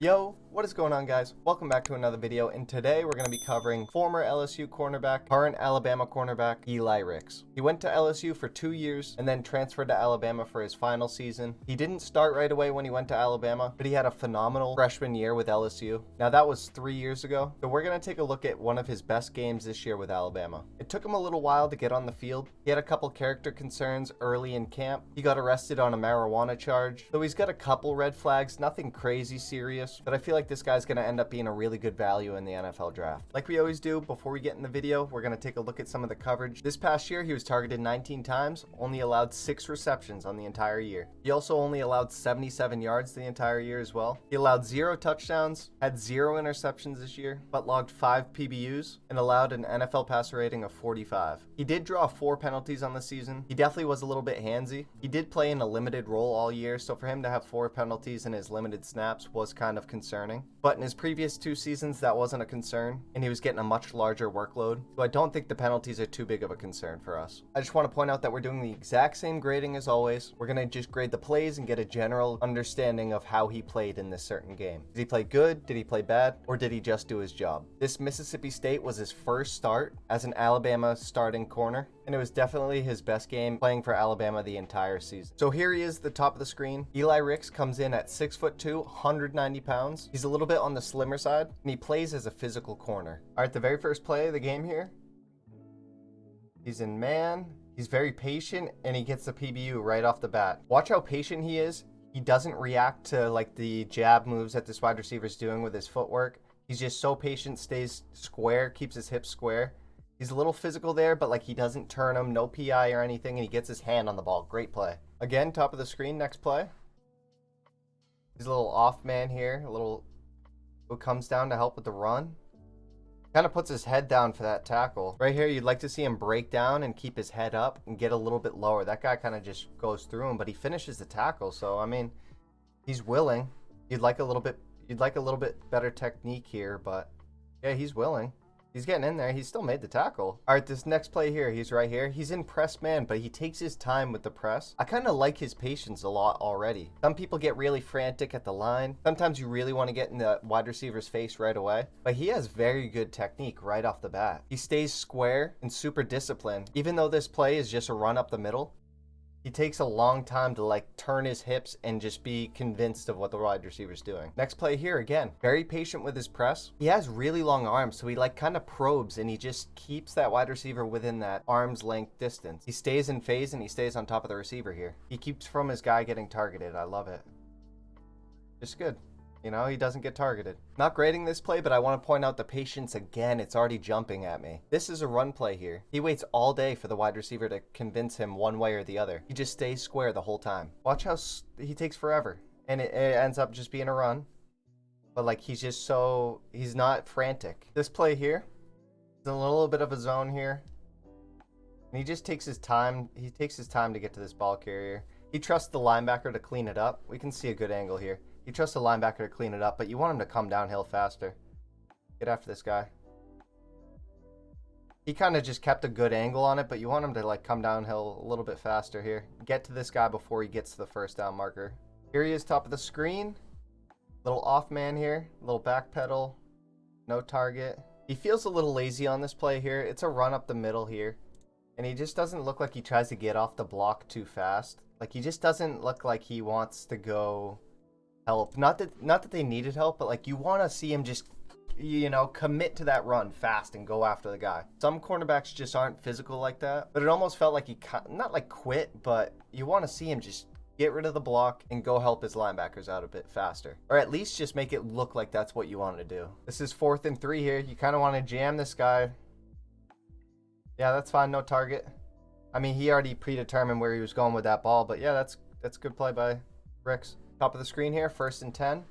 Yo, what is going on, guys? Welcome back to another video, and today we're going to be covering former LSU cornerback, current Alabama cornerback, Eli Ricks. He went to LSU for 2 years and then transferred to Alabama for his final season. He didn't start right away when he went to Alabama, but he had a phenomenal freshman year with LSU. Now that was 3 years ago, so we're going to take a look at one of his best games this year with Alabama. It took him a little while to get on the field. He had a couple character concerns early in camp. He got arrested on a marijuana charge, so he's got a couple red flags, nothing crazy serious. But I feel like this guy's going to end up being a really good value in the NFL draft. Like we always do, before we get in the video, we're going to take a look at some of the coverage. This past year, he was targeted 19 times, only allowed 6 receptions on the entire year. He also only allowed 77 yards the entire year as well. He allowed 0 touchdowns, had 0 interceptions this year, but logged 5 PBUs and allowed an NFL passer rating of 45. He did draw 4 penalties on the season. He definitely was a little bit handsy. He did play in a limited role all year, so for him to have 4 penalties in his limited snaps was kind of concerning. But in his previous 2 seasons, that wasn't a concern, and he was getting a much larger workload, so I don't think the penalties are too big of a concern for us. I just want to point out that we're doing the exact same grading as always. We're going to just grade the plays and get a general understanding of how he played in this certain game. Did he play good? Did he play bad? Or did he just do his job? This Mississippi State was his first start as an Alabama starting corner, and it was definitely his best game playing for Alabama the entire season. So here he is at the top of the screen. Eli Ricks comes in at 6'2", 190 pounds. He's a little bit on the slimmer side, and he plays as a physical corner. All right, the very first play of the game here. He's in man. He's very patient, and he gets the PBU right off the bat. Watch how patient he is. He doesn't react to like the jab moves that this wide receiver is doing with his footwork. He's just so patient, stays square, keeps his hips square. He's a little physical there, but like he doesn't turn him, no PI or anything, and he gets his hand on the ball. Great play. Again, top of the screen, next play. He's a little off man here, a little who comes down to help with the run. Kind of puts his head down for that tackle. Right here, you'd like to see him break down and keep his head up and get a little bit lower. That guy kind of just goes through him, but he finishes the tackle. So, I mean, he's willing. You'd like a little bit better technique here, but yeah, he's willing. He's getting in there. He still made the tackle. All right, this next play here, he's right here. He's in press man, but he takes his time with the press. I kind of like his patience a lot already. Some people get really frantic at the line. Sometimes you really want to get in the wide receiver's face right away. But he has very good technique right off the bat. He stays square and super disciplined. Even though this play is just a run up the middle, he takes a long time to like turn his hips and just be convinced of what the wide receiver's doing. Next play here, again, very patient with his press. He has really long arms, so he like kind of probes and he just keeps that wide receiver within that arm's length distance. He stays in phase and he stays on top of the receiver here. He keeps from his guy getting targeted. I love it. Just good. You know, he doesn't get targeted. Not grading this play, but I want to point out the patience again. It's already jumping at me. This is a run play here. He waits all day for the wide receiver to convince him one way or the other. He just stays square the whole time. Watch how he takes forever. And it ends up just being a run. But like he's not frantic. This play here, it's a little bit of a zone here. And he just takes his time. He takes his time to get to this ball carrier. He trusts the linebacker to clean it up. We can see a good angle here. You trust the linebacker to clean it up, but you want him to come downhill faster. Get after this guy. He kind of just kept a good angle on it, but you want him to like come downhill a little bit faster here. Get to this guy before he gets to the first down marker. Here he is, top of the screen. Little off man here. Little back pedal. No target. He feels a little lazy on this play here. It's a run up the middle here. And he just doesn't look like he tries to get off the block too fast. Like he just doesn't look like he wants to go help. Not that they needed help, but like you want to see him just, you know, commit to that run fast and go after the guy. Some cornerbacks just aren't physical like that, but it almost felt like he not like quit, but you want to see him just get rid of the block and go help his linebackers out a bit faster, or at least just make it look like that's what you want to do. This is 4th and 3 here. You kind of want to jam this guy. Yeah, that's fine. No target. I mean, he already predetermined where he was going with that ball, but yeah, that's good play by Ricks. Top of the screen here, 1st and 10.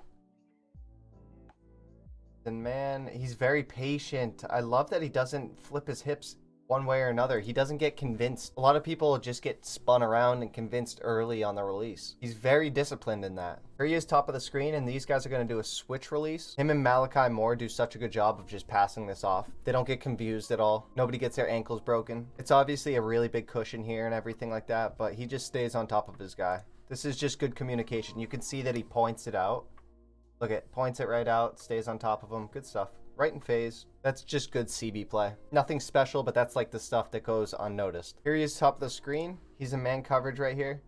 And man, he's very patient. I love that he doesn't flip his hips one way or another. He doesn't get convinced. A lot of people just get spun around and convinced early on the release. He's very disciplined in that. Here he is, top of the screen, and these guys are going to do a switch release. Him and Malachi Moore do such a good job of just passing this off. They don't get confused at all. Nobody gets their ankles broken. It's obviously a really big cushion here and everything like that, but he just stays on top of his guy. This is just good communication. You can see that he points it out. Look at, points it right out, stays on top of him. Good stuff. Right in phase. That's just good CB play. Nothing special, but that's like the stuff that goes unnoticed. Here he is top of the screen. He's in man coverage right here.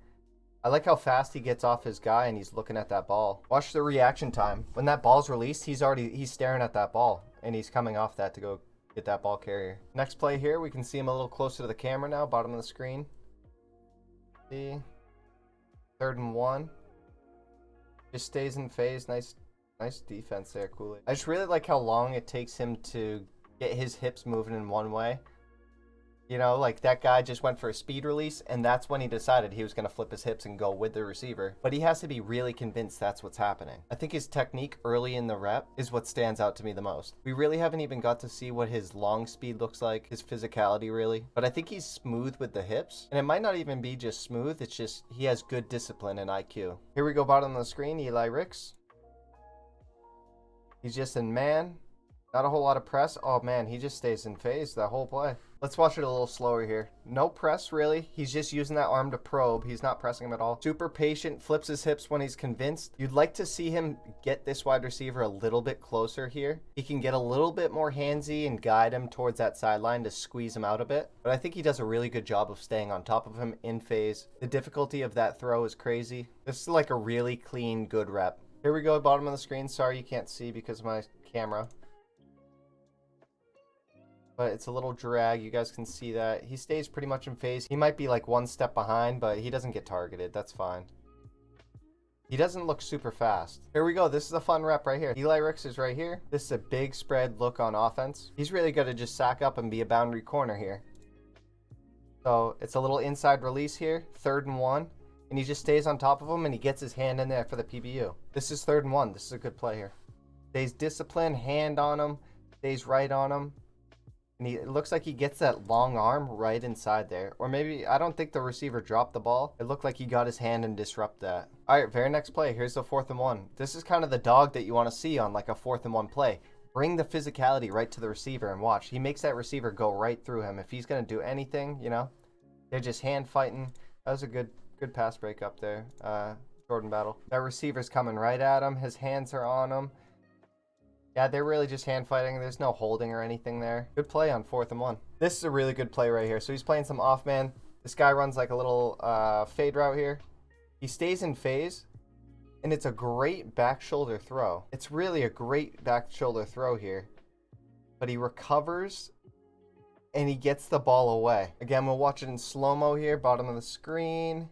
I like how fast he gets off his guy and he's looking at that ball. Watch the reaction time. When that ball's released, he's staring at that ball and he's coming off that to go get that ball carrier. Next play here, we can see him a little closer to the camera now, bottom of the screen. See? 3rd and 1. Just stays in phase. Nice defense there, Kool-Aid. I just really like how long it takes him to get his hips moving in one way. You know, like that guy just went for a speed release, and that's when he decided he was going to flip his hips and go with the receiver. But he has to be really convinced that's what's happening. I think his technique early in the rep is what stands out to me the most. We really haven't even got to see what his long speed looks like, his physicality really. But I think he's smooth with the hips. And it might not even be just smooth, it's just he has good discipline and IQ. Here we go, bottom of the screen, Eli Ricks. He's just in man. Not a whole lot of press. Oh man, he just stays in phase that whole play. Let's watch it a little slower here. No press really. He's just using that arm to probe. He's not pressing him at all. Super patient, flips his hips when he's convinced. You'd like to see him get this wide receiver a little bit closer here. He can get a little bit more handsy and guide him towards that sideline to squeeze him out a bit. But I think he does a really good job of staying on top of him in phase. The difficulty of that throw is crazy. This is like a really clean, good rep. Here we go, bottom of the screen. Sorry you can't see because of my camera. But it's a little drag. You guys can see that. He stays pretty much in phase. He might be like one step behind, but he doesn't get targeted. That's fine. He doesn't look super fast. Here we go. This is a fun rep right here. Eli Ricks is right here. This is a big spread look on offense. He's really good to just sack up and be a boundary corner here. So it's a little inside release here. 3rd and 1. And he just stays on top of him and he gets his hand in there for the PBU. This is 3rd and 1. This is a good play here. Stays disciplined, hand on him. Stays right on him. And it looks like he gets that long arm right inside there. Or maybe, I don't think the receiver dropped the ball. It looked like he got his hand and disrupt that. All right, very next play. Here's the 4th and 1. This is kind of the dog that you want to see on like a 4th and 1 play. Bring the physicality right to the receiver and watch. He makes that receiver go right through him. If he's going to do anything, you know, they're just hand fighting. That was a good pass break up there. Jordan Battle. That receiver's coming right at him. His hands are on him. Yeah, they're really just hand fighting. There's no holding or anything there. Good play on 4th and 1. This is a really good play right here. So he's playing some off man. This guy runs like a little fade route here. He stays in phase, and it's a great back shoulder throw. It's really a great back shoulder throw here. But he recovers, and he gets the ball away. Again, we'll watch it in slow-mo here, bottom of the screen.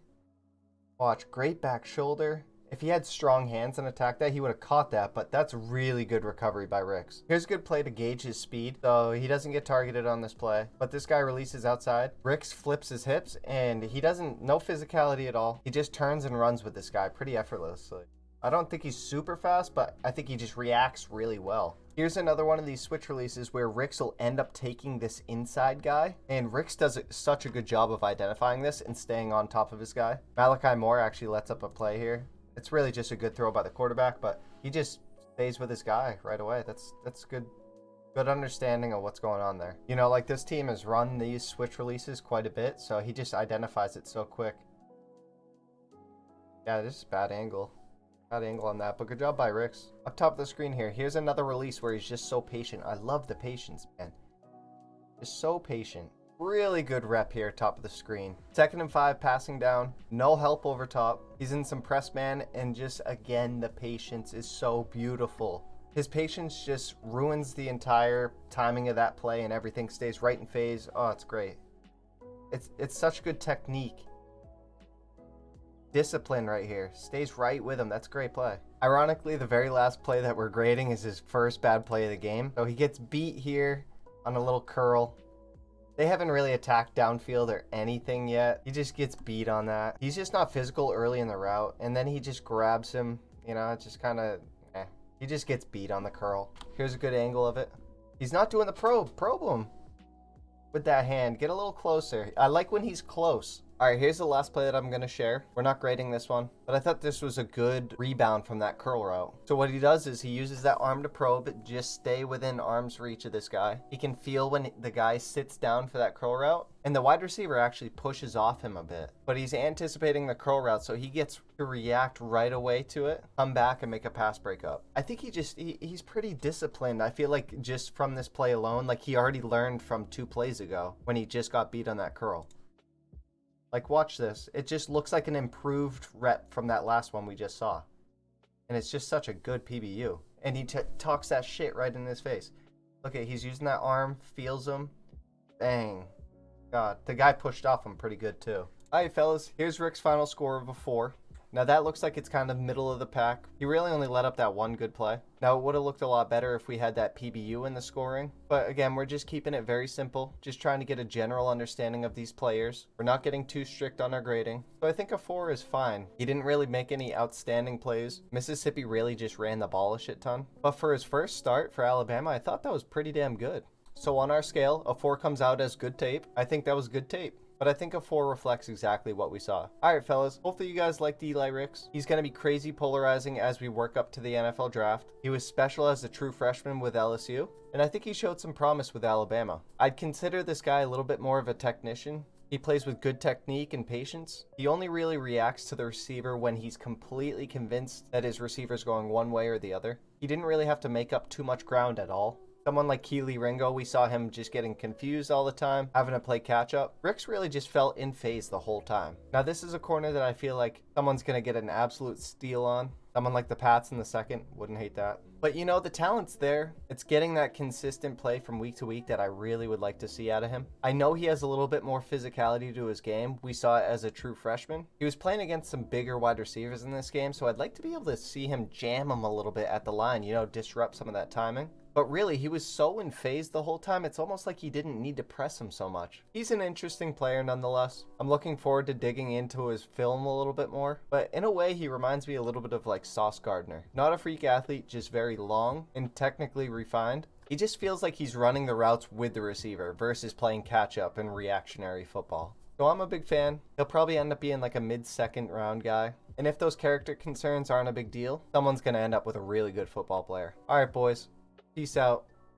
Watch, great back shoulder. If he had strong hands and attacked that, he would have caught that, but that's really good recovery by Ricks. Here's a good play to gauge his speed. So he doesn't get targeted on this play, but this guy releases outside. Ricks flips his hips, and he doesn't, no physicality at all. He just turns and runs with this guy pretty effortlessly. I don't think he's super fast, but I think he just reacts really well. Here's another one of these switch releases where Ricks will end up taking this inside guy, and Ricks does such a good job of identifying this and staying on top of his guy. Malachi Moore actually lets up a play here. It's really just a good throw by the quarterback, but he just stays with his guy right away. That's good understanding of what's going on there. You know, like this team has run these switch releases quite a bit, so he just identifies it so quick. Yeah, this is bad angle. Bad angle on that, but good job by Ricks. Up top of the screen here, here's another release where he's just so patient. I love the patience, man. Just so patient. Really good rep here, top of the screen. 2nd and 5, passing down. No help over top. He's in some press man, and just, again, the patience is so beautiful. His patience just ruins the entire timing of that play, and everything stays right in phase. Oh, it's great. It's such good technique. Discipline right here. Stays right with him. That's a great play. Ironically, the very last play that we're grading is his first bad play of the game. So he gets beat here on a little curl. They haven't really attacked downfield or anything yet. He just gets beat on that. He's just not physical early in the route. And then he just grabs him. You know, it just kind of, He just gets beat on the curl. Here's a good angle of it. He's not doing the probe. Probe him with that hand. Get a little closer. I like when he's close. All right, here's the last play that I'm going to share. We're not grading this one, but I thought this was a good rebound from that curl route. So what he does is he uses that arm to probe, just stay within arm's reach of this guy. He can feel when the guy sits down for that curl route, and the wide receiver actually pushes off him a bit. But he's anticipating the curl route, so he gets to react right away to it, come back, and make a pass breakup. I think he's pretty disciplined. I feel like just from this play alone, like he already learned from 2 plays ago when he just got beat on that curl. Like, watch this. It just looks like an improved rep from that last one we just saw. And it's just such a good PBU. And he talks that shit right in his face. Look at, he's using that arm, feels him. Bang. God, the guy pushed off him pretty good too. All right, fellas, here's Rick's final score of a 4. Now that looks like it's kind of middle of the pack. He really only let up that 1 good play. Now it would have looked a lot better if we had that PBU in the scoring. But again, we're just keeping it very simple. Just trying to get a general understanding of these players. We're not getting too strict on our grading. So I think a 4 is fine. He didn't really make any outstanding plays. Mississippi really just ran the ball a shit ton. But for his first start for Alabama, I thought that was pretty damn good. So on our scale, a 4 comes out as good tape. I think that was good tape. But I think a 4 reflects exactly what we saw. Alright fellas, hopefully you guys liked Eli Ricks. He's going to be crazy polarizing as we work up to the NFL draft. He was special as a true freshman with LSU, and I think he showed some promise with Alabama. I'd consider this guy a little bit more of a technician. He plays with good technique and patience. He only really reacts to the receiver when he's completely convinced that his receiver's going one way or the other. He didn't really have to make up too much ground at all. Someone like Keely Ringo, we saw him just getting confused all the time, having to play catch up. Ricks really just felt in phase the whole time. Now this is a corner that I feel like someone's going to get an absolute steal on. Someone like the Pats in the second, wouldn't hate that. But you know, the talent's there. It's getting that consistent play from week to week that I really would like to see out of him. I know he has a little bit more physicality to his game. We saw it as a true freshman. He was playing against some bigger wide receivers in this game, so I'd like to be able to see him jam him a little bit at the line, you know, disrupt some of that timing. But really, he was so in phase the whole time, it's almost like he didn't need to press him so much. He's an interesting player nonetheless. I'm looking forward to digging into his film a little bit more. But in a way, he reminds me a little bit of like Sauce Gardner. Not a freak athlete, just very long and technically refined. He just feels like he's running the routes with the receiver versus playing catch-up and reactionary football. So I'm a big fan. He'll probably end up being like a mid-second round guy. And if those character concerns aren't a big deal, someone's going to end up with a really good football player. All right, boys. Peace out.